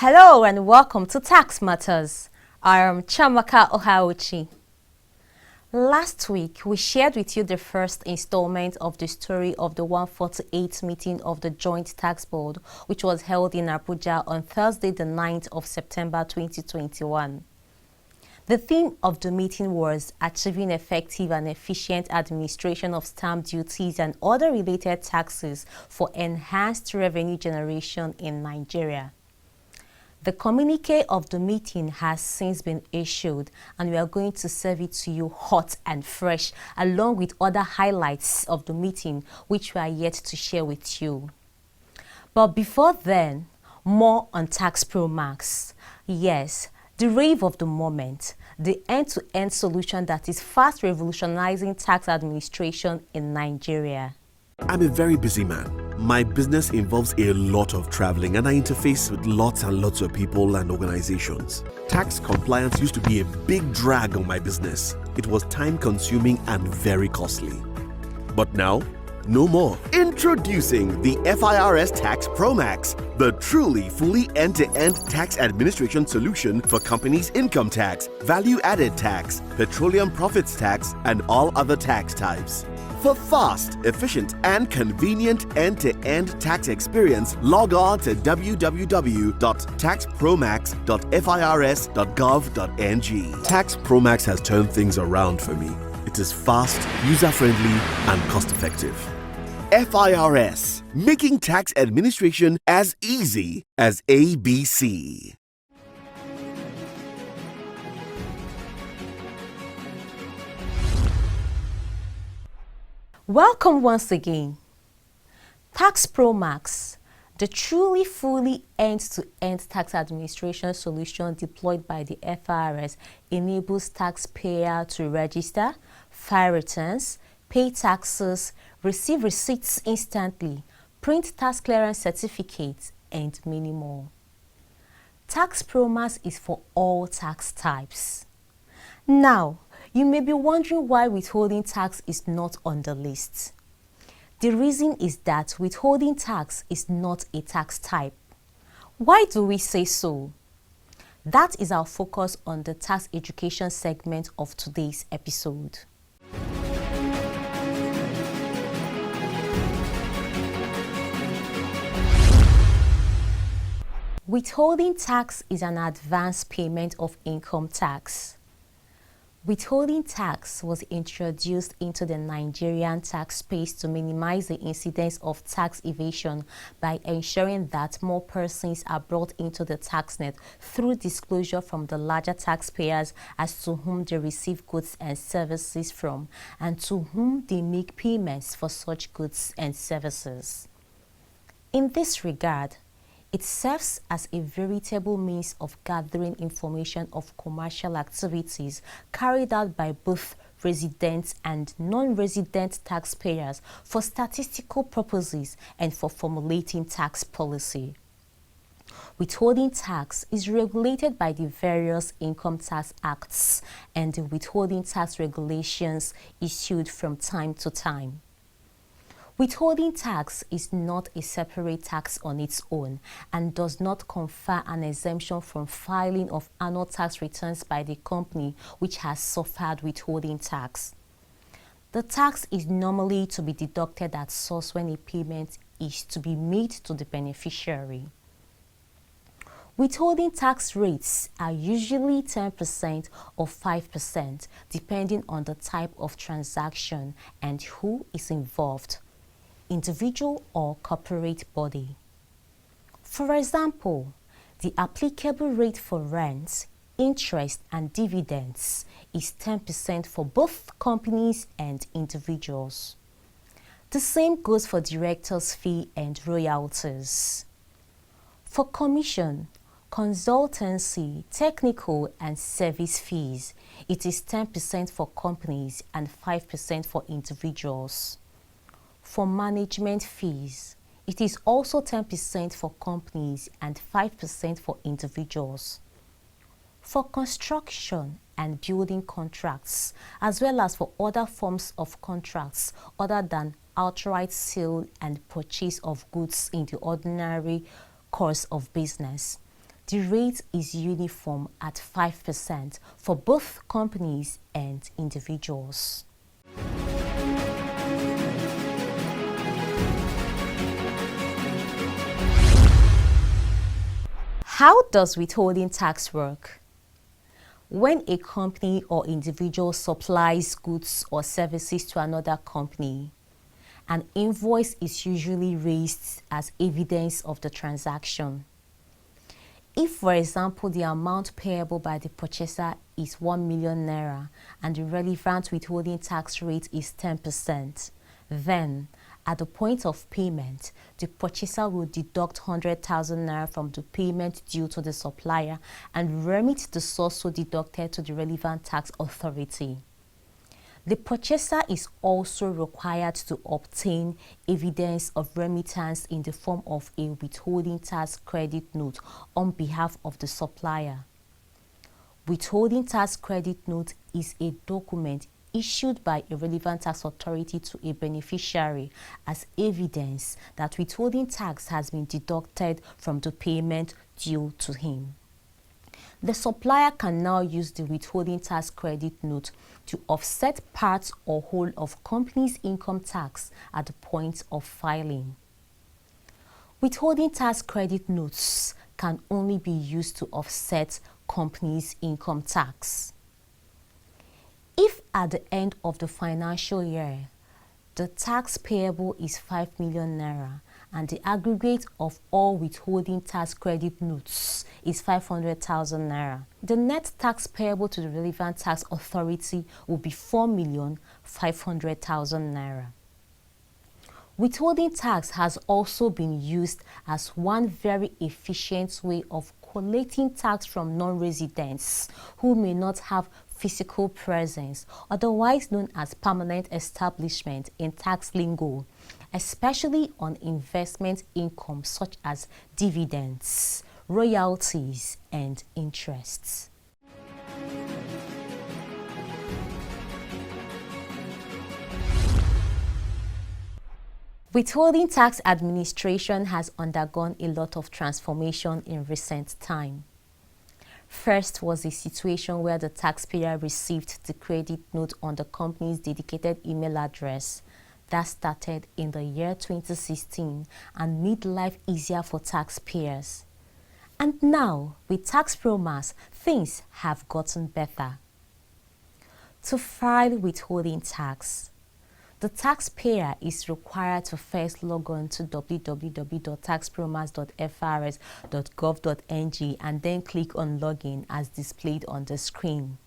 Hello and welcome to Tax Matters. I am Chamaka Ohauchi. Last week, we shared with you the first installment of the story of the 148th meeting of the Joint Tax Board, which was held in Abuja on Thursday, the 9th of September 2021. The theme of the meeting was achieving effective and efficient administration of stamp duties and other related taxes for enhanced revenue generation in Nigeria. The communique of the meeting has since been issued, and we are going to serve it to you hot and fresh, along with other highlights of the meeting, which we are yet to share with you. But before then, more on TaxPro-MAX. Yes, the rave of the moment, the end-to-end solution that is fast revolutionizing tax administration in Nigeria. I'm a very busy man. My business involves a lot of traveling and I interface with lots and lots of people and organizations. Tax compliance used to be a big drag on my business. It was time consuming and very costly. But now, no more. Introducing the FIRS TaxPro-MAX, the truly fully end-to-end tax administration solution for companies' income tax, value-added tax, petroleum profits tax, and all other tax types. For fast, efficient, and convenient end-to-end tax experience, log on to www.taxpromax.firs.gov.ng. TaxPro-MAX has turned things around for me. It is fast, user-friendly, and cost-effective. FIRS, making tax administration as easy as ABC. Welcome once again. TaxPro-MAX, the truly fully end-to-end tax administration solution deployed by the FIRS, enables taxpayer to register, file returns, pay taxes, receive receipts instantly, print tax clearance certificates, and many more. TaxPro-MAX is for all tax types. Now, you may be wondering why withholding tax is not on the list. The reason is that withholding tax is not a tax type. Why do we say so? That is our focus on the tax education segment of today's episode. Withholding tax is an advance payment of income tax. Withholding tax was introduced into the Nigerian tax space to minimize the incidence of tax evasion by ensuring that more persons are brought into the tax net through disclosure from the larger taxpayers as to whom they receive goods and services from and to whom they make payments for such goods and services. In this regard, it serves as a veritable means of gathering information of commercial activities carried out by both resident and non-resident taxpayers for statistical purposes and for formulating tax policy. Withholding tax is regulated by the various income tax acts and the withholding tax regulations issued from time to time. Withholding tax is not a separate tax on its own and does not confer an exemption from filing of annual tax returns by the company which has suffered withholding tax. The tax is normally to be deducted at source when a payment is to be made to the beneficiary. Withholding tax rates are usually 10% or 5% depending on the type of transaction and who is involved, individual or corporate body. For example, the applicable rate for rent, interest and dividends is 10% for both companies and individuals. The same goes for director's fee and royalties. For commission, consultancy, technical and service fees, it is 10% for companies and 5% for individuals. For management fees, it is also 10% for companies and 5% for individuals. For construction and building contracts, as well as for other forms of contracts other than outright sale and purchase of goods in the ordinary course of business, The rate is uniform at 5% for both companies and individuals. How does withholding tax work? When a company or individual supplies goods or services to another company, an invoice is usually raised as evidence of the transaction. If, for example, the amount payable by the purchaser is 1 million naira and the relevant withholding tax rate is 10%, then at the point of payment, the purchaser will deduct 100,000 naira from the payment due to the supplier and remit the source so deducted to the relevant tax authority. The purchaser is also required to obtain evidence of remittance in the form of a withholding tax credit note on behalf of the supplier. Withholding tax credit note is a document issued by a relevant tax authority to a beneficiary as evidence that withholding tax has been deducted from the payment due to him. The supplier can now use the withholding tax credit note to offset part or whole of company's income tax at the point of filing. Withholding tax credit notes can only be used to offset company's income tax. If at the end of the financial year, the tax payable is 5 million naira and the aggregate of all withholding tax credit notes is 500,000 naira, the net tax payable to the relevant tax authority will be 4,500,000 naira. Withholding tax has also been used as one very efficient way of collecting tax from non-residents who may not have physical presence, otherwise known as permanent establishment in tax lingo, especially on investment income such as dividends, royalties, and interests. Withholding tax administration has undergone a lot of transformation in recent time. First was a situation where the taxpayer received the credit note on the company's dedicated email address. That started in the year 2016 and made life easier for taxpayers. And now, with TaxPro-MAX, things have gotten better. To file withholding tax, the taxpayer is required to first log on to www.taxpromax.frs.gov.ng and then click on Login as displayed on the screen.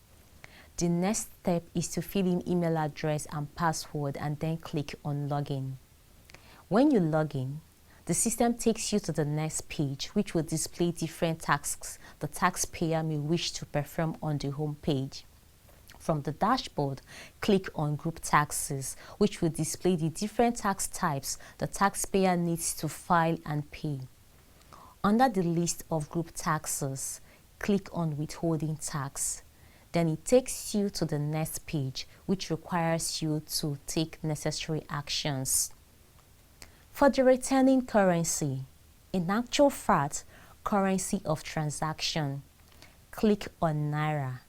The next step is to fill in email address and password and then click on Login. When you log in, the system takes you to the next page, which will display different tasks the taxpayer may wish to perform on the home page. From the dashboard, click on Group Taxes, which will display the different tax types the taxpayer needs to file and pay. Under the list of group taxes, click on Withholding Tax. Then it takes you to the next page, which requires you to take necessary actions. For the returning currency, in actual fact, currency of transaction, click on Naira.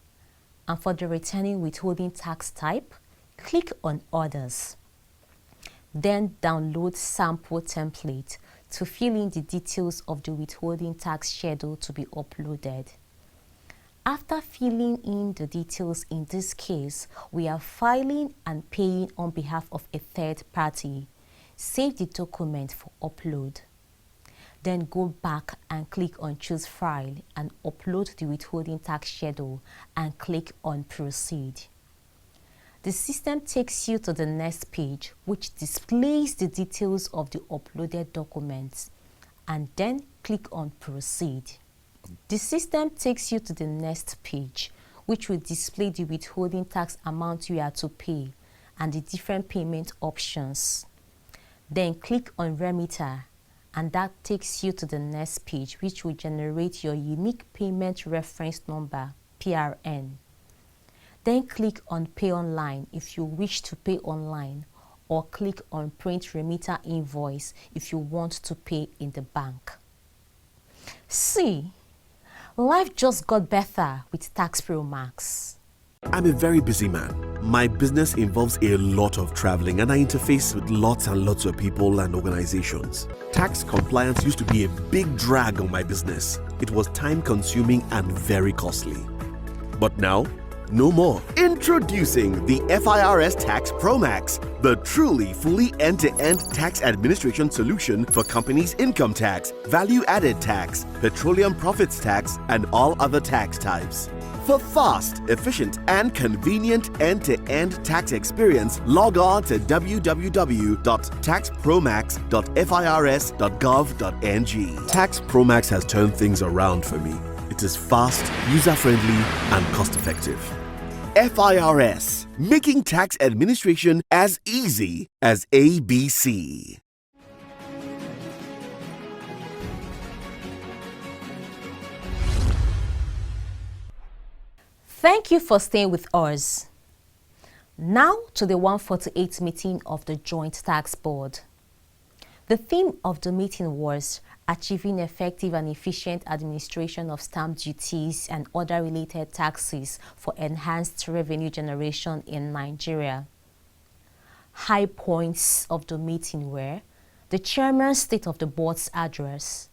And for the returning withholding tax type, click on Others. Then download sample template to fill in the details of the withholding tax schedule to be uploaded. After filling in the details, in this case, we are filing and paying on behalf of a third party. Save the document for upload. Then go back and click on Choose File and upload the withholding tax schedule and click on Proceed. The system takes you to the next page, which displays the details of the uploaded documents, and then click on Proceed. The system takes you to the next page, which will display the withholding tax amount you are to pay and the different payment options. Then click on Remitter, and that takes you to the next page, which will generate your unique payment reference number, PRN. Then click on Pay Online if you wish to pay online, or click on Print Remitter Invoice if you want to pay in the bank. See, Life just got better with TaxPro-MAX. I'm a very busy man. My business involves a lot of traveling and I interface with lots and lots of people and organizations. Tax compliance used to be a big drag on my business. It was time consuming and very costly. But now, no more. Introducing the FIRS TaxPro-MAX, the truly fully end-to-end tax administration solution for companies' income tax, value-added tax, petroleum profits tax, and all other tax types. For fast, efficient, and convenient end-to-end tax experience, log on to www.taxpromax.firs.gov.ng. TaxPro-MAX has turned things around for me. It is fast, user-friendly, and cost-effective. FIRS, making tax administration as easy as ABC. Thank you for staying with us. Now to the 148th meeting of the Joint Tax Board. The theme of the meeting was achieving effective and efficient administration of stamp duties and other related taxes for enhanced revenue generation in Nigeria. High points of the meeting were the Chairman's State of the Board's address,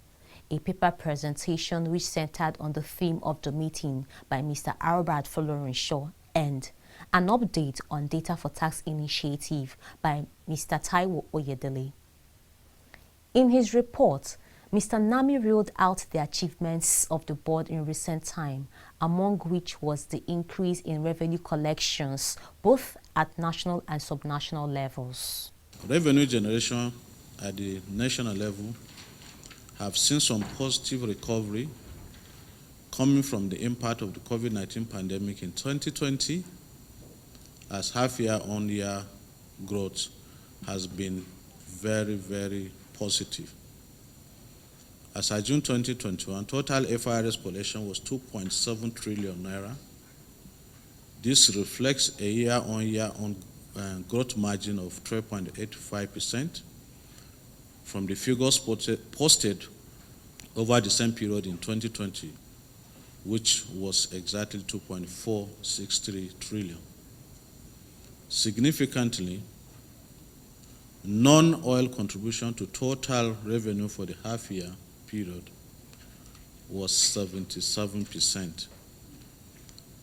a paper presentation which centered on the theme of the meeting by Mr. Albert Folorunshaw, and an update on data for tax initiative by Mr. Taiwo Oyedele. In his report, Mr. Nami reeled out the achievements of the board in recent time, among which was the increase in revenue collections, both at national and subnational levels. Revenue generation at the national level have seen some positive recovery coming from the impact of the COVID-19 pandemic in 2020, as half-year on year growth has been very, very positive. As of June 2021, total FIRS collection was 2.7 trillion naira. This reflects a year-on-year growth margin of 12.85% from the figures posted over the same period in 2020, which was exactly 2.463 trillion. Significantly, non-oil contribution to total revenue for the half-year period was 77%,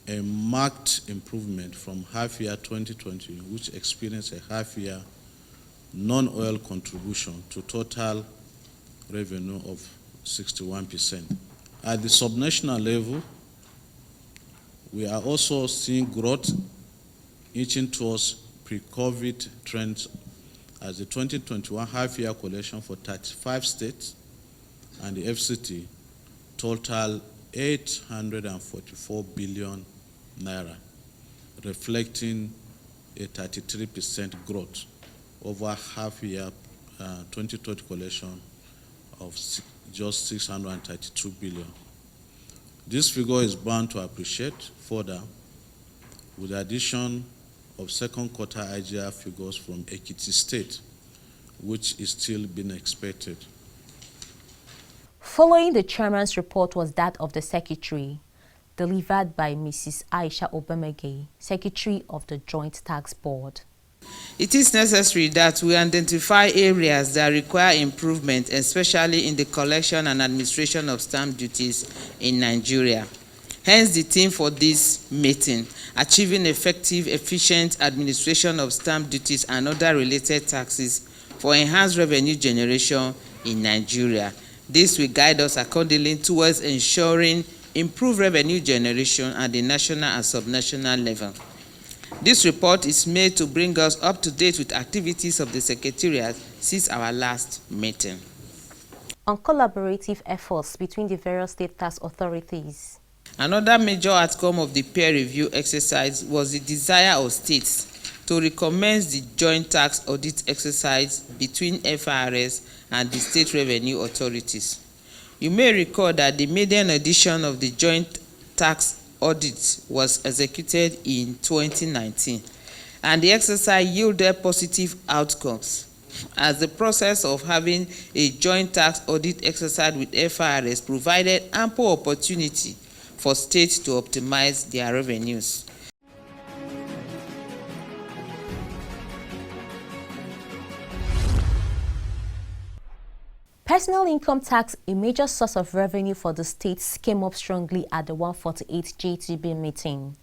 a marked improvement from half-year 2020, which experienced a half-year non-oil contribution to total revenue of 61%. At the subnational level, we are also seeing growth inching towards pre-COVID trends, as the 2021 half-year collection for 35 states and the FCT total 844 billion naira, reflecting a 33% growth over half-year 2020 collection of just 632 billion. This figure is bound to appreciate further with the addition of second quarter IGR figures from Ekiti State, which is still being expected. Following the chairman's report was that of the secretary, delivered by Mrs. Aisha Obemege, Secretary of the Joint Tax Board. It is necessary that we identify areas that require improvement, especially in the collection and administration of stamp duties in Nigeria. Hence the theme for this meeting, achieving effective, efficient administration of stamp duties and other related taxes for enhanced revenue generation in Nigeria. This will guide us accordingly towards ensuring improved revenue generation at the national and subnational level. This report is made to bring us up to date with activities of the Secretariat since our last meeting. On collaborative efforts between the various state tax authorities. Another major outcome of the peer review exercise was the desire of states to recommence the joint tax audit exercise between FIRS and the state revenue authorities. You may recall that the maiden edition of the joint tax audit was executed in 2019, and the exercise yielded positive outcomes. as the process of having a joint tax audit exercise with FIRS provided ample opportunity for states to optimize their revenues. Personal income tax, a major source of revenue for the states, came up strongly at the 148th JTB meeting.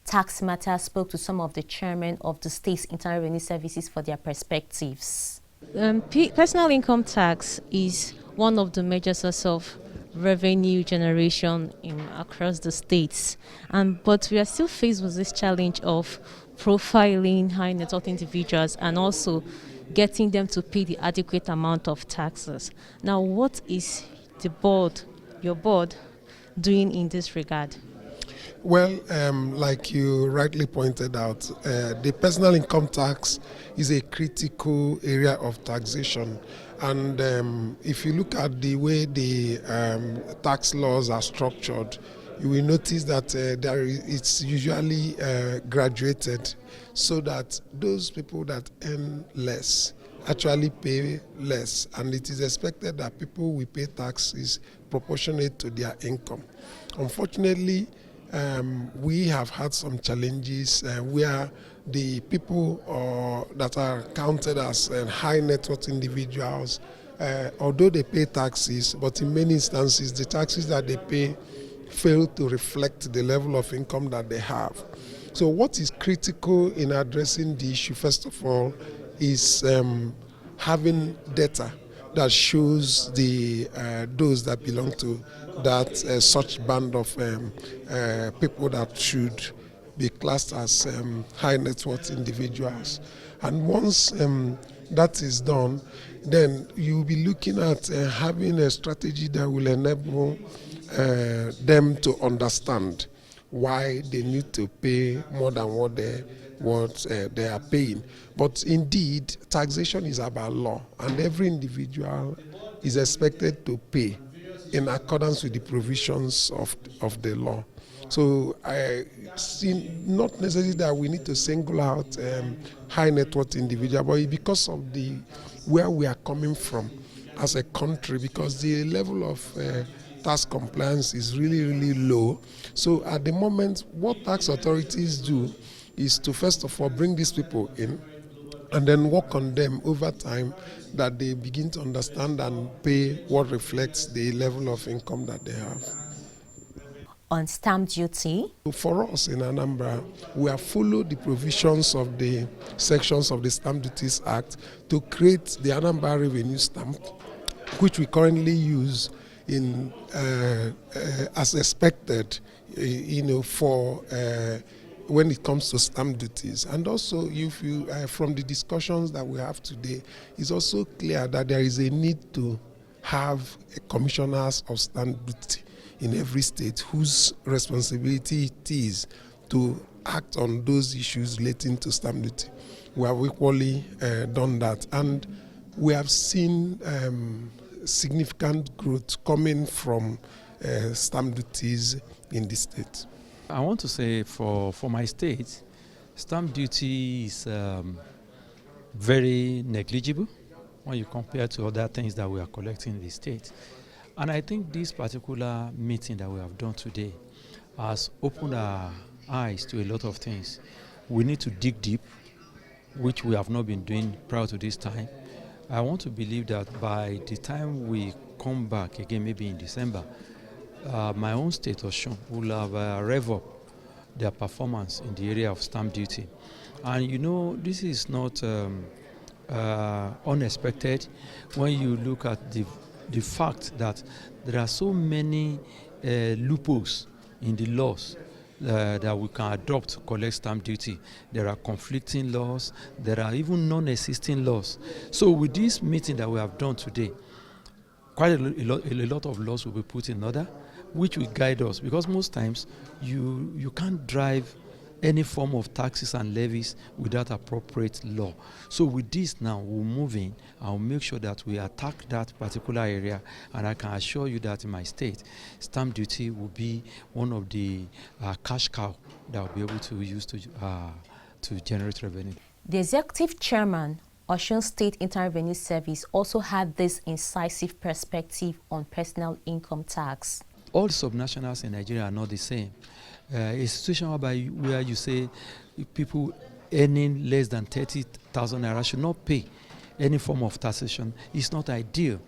Tax Matters spoke to some of the chairmen of the state's internal revenue services for their perspectives. Personal income tax is one of the major sources of revenue generation across the states, but we are still faced with this challenge of profiling high net worth individuals and also getting them to pay the adequate amount of taxes. Now, what is your board, doing in this regard? Well, like you rightly pointed out, the personal income tax is a critical area of taxation. And if you look at the way the tax laws are structured, you will notice that it's usually graduated so that those people that earn less actually pay less. And it is expected that people will pay taxes proportionate to their income. Unfortunately, we have had some challenges where the people that are counted as high net worth individuals, although they pay taxes, but in many instances the taxes that they pay fail to reflect the level of income that they have. So what is critical in addressing the issue, first of all, is having data that shows those that belong to that such band of people that should be classed as high net worth individuals. And once that is done, then you'll be looking at having a strategy that will enable them to understand why they need to pay more than what they are paying. But indeed, taxation is about law, and every individual is expected to pay in accordance with the provisions of the law. So I see not necessarily that we need to single out high net worth individual, but because of where we are coming from as a country, because the level of tax compliance is really, really low. So at the moment, what tax authorities do is to first of all bring these people in and then work on them over time, that they begin to understand and pay what reflects the level of income that they have. On stamp duty? For us in Anambra, we have followed the provisions of the sections of the Stamp Duties Act to create the Anambra Revenue Stamp, which we currently use in as expected, for when it comes to stamp duties. And also, if you from the discussions that we have today, it's also clear that there is a need to have commissioners of stamp duty in every state whose responsibility it is to act on those issues relating to stamp duty. We have equally done that, and we have seen significant growth coming from stamp duties in the state. I want to say for my state, stamp duty is very negligible when you compare to other things that we are collecting in the state. And I think this particular meeting that we have done today has opened our eyes to a lot of things. We need to dig deep, which we have not been doing prior to this time. I want to believe that by the time we come back again, maybe in December, my own state, Osun, will have rev up their performance in the area of stamp duty. And this is not unexpected when you look at the fact that there are so many loopholes in the laws that we can adopt to collect stamp duty. There are conflicting laws, there are even non-existing laws. So with this meeting that we have done today, quite a lot of laws will be put in order, which will guide us, because most times you can't drive any form of taxes and levies without appropriate law. So with this now, we'll move in and we'll make sure that we attack that particular area, and I can assure you that in my state, stamp duty will be one of the cash cow that we'll be able to use to generate revenue. The executive chairman Osun State Internal Revenue Service also had this incisive perspective on personal income tax. All subnationals in Nigeria are not the same. A situation where you say people earning less than 30,000 naira should not pay any form of taxation is not ideal.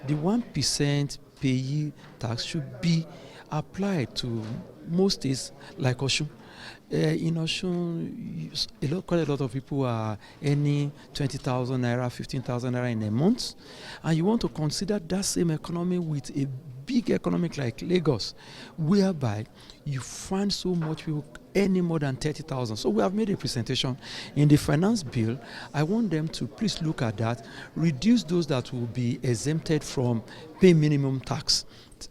The 1% payee tax should be applied to most states like Osun. In Osun, quite a lot of people are earning 20,000 naira, 15,000 naira in a month, and you want to consider that same economy with a big economic like Lagos, whereby you find so much people earning more than 30,000. So we have made a presentation in the finance bill. I want them to please look at that, reduce those that will be exempted from pay minimum tax.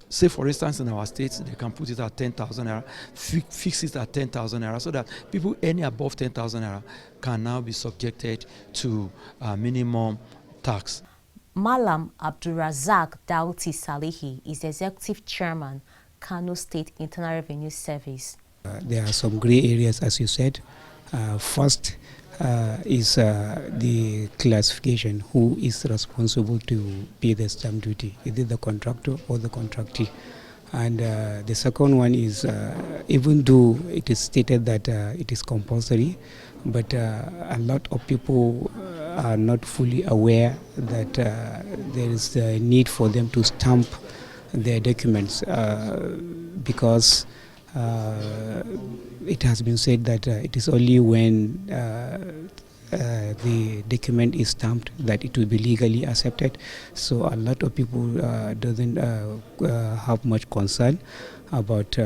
Say, for instance, in our states, they can put it at 10,000 naira, fix it at 10,000 naira, so that people earning above 10,000 naira can now be subjected to minimum tax. Malam Abdulrazak Dauti Salehi is Executive Chairman, Kano State Internal Revenue Service. There are some gray areas, as you said. First is the classification. Who is responsible to pay the stamp duty? Is it the contractor or the contractee? And the second one is, even though it is stated that it is compulsory, but a lot of people are not fully aware that there is a need for them to stamp their documents because it has been said that it is only when the document is stamped that it will be legally accepted. So a lot of people doesn't have much concern about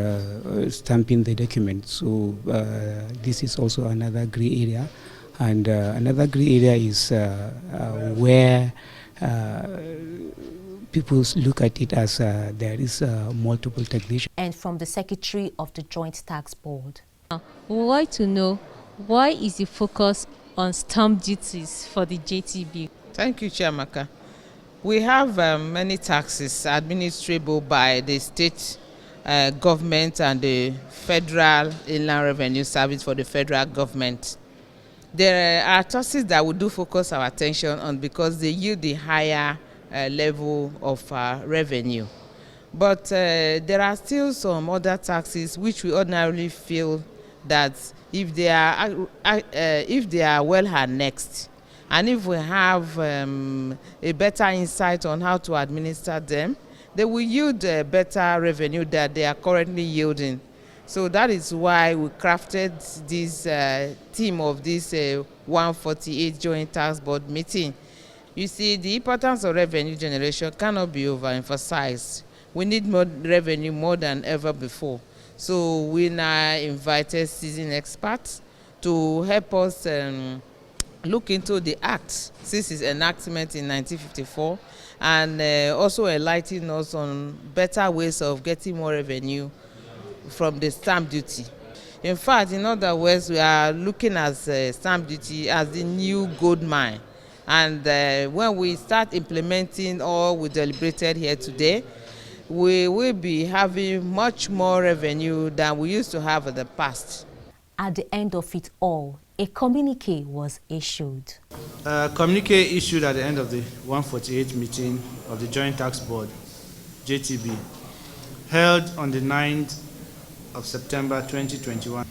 stamping the document. So this is also another gray area. And another gray area is where people look at it as there is multiple taxation. And from the Secretary of the Joint Tax Board. We would like to know, why is the focus on stamp duties for the JTB? Thank you, Chiamaka. We have many taxes administrable by the state government and the Federal Inland Revenue Service for the federal government. There are taxes that we do focus our attention on because they yield the higher level of revenue. But there are still some other taxes which we ordinarily feel that if they are well annexed, and if we have a better insight on how to administer them, they will yield better revenue that they are currently yielding. So that is why we crafted this theme of this 148 Joint Tax Board meeting. You see, the importance of revenue generation cannot be overemphasized. We need more revenue more than ever before. So we now invited seasoned experts to help us look into the act since its enactment in 1954, and also enlighten us on better ways of getting more revenue from the stamp duty. In fact, in other words, we are looking at stamp duty as the new gold mine. And when we start implementing all we deliberated here today, we will be having much more revenue than we used to have in the past. At the end of it all, a communique was issued. A communique issued at the end of the 148 meeting of the Joint Tax Board, JTB, held on the 9th of September 2021.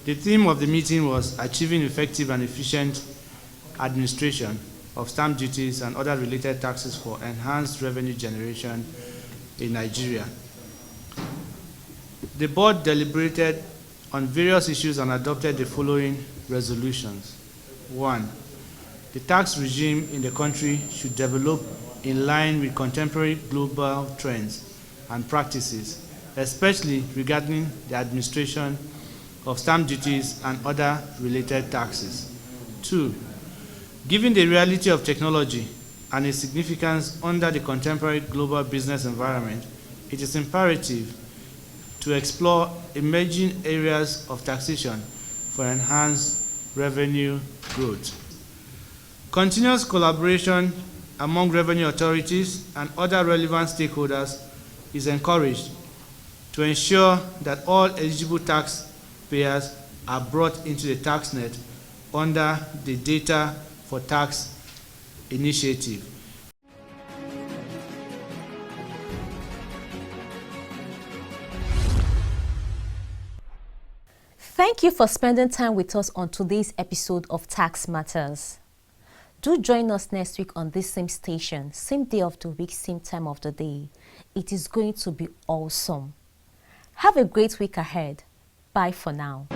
The theme of the meeting was achieving effective and efficient administration of stamp duties and other related taxes for enhanced revenue generation in Nigeria. The board deliberated on various issues and adopted the following resolutions. 1. The tax regime in the country should develop in line with contemporary global trends and practices, especially regarding the administration of stamp duties and other related taxes. 2. Given the reality of technology and its significance under the contemporary global business environment, it is imperative to explore emerging areas of taxation for enhanced revenue growth. Continuous collaboration among revenue authorities and other relevant stakeholders is encouraged to ensure that all eligible taxpayers are brought into the tax net under the Data for Tax initiative. Thank you for spending time with us on today's episode of Tax Matters. Do join us next week on this same station, same day of the week, same time of the day. It is going to be awesome. Have a great week ahead. Bye for now.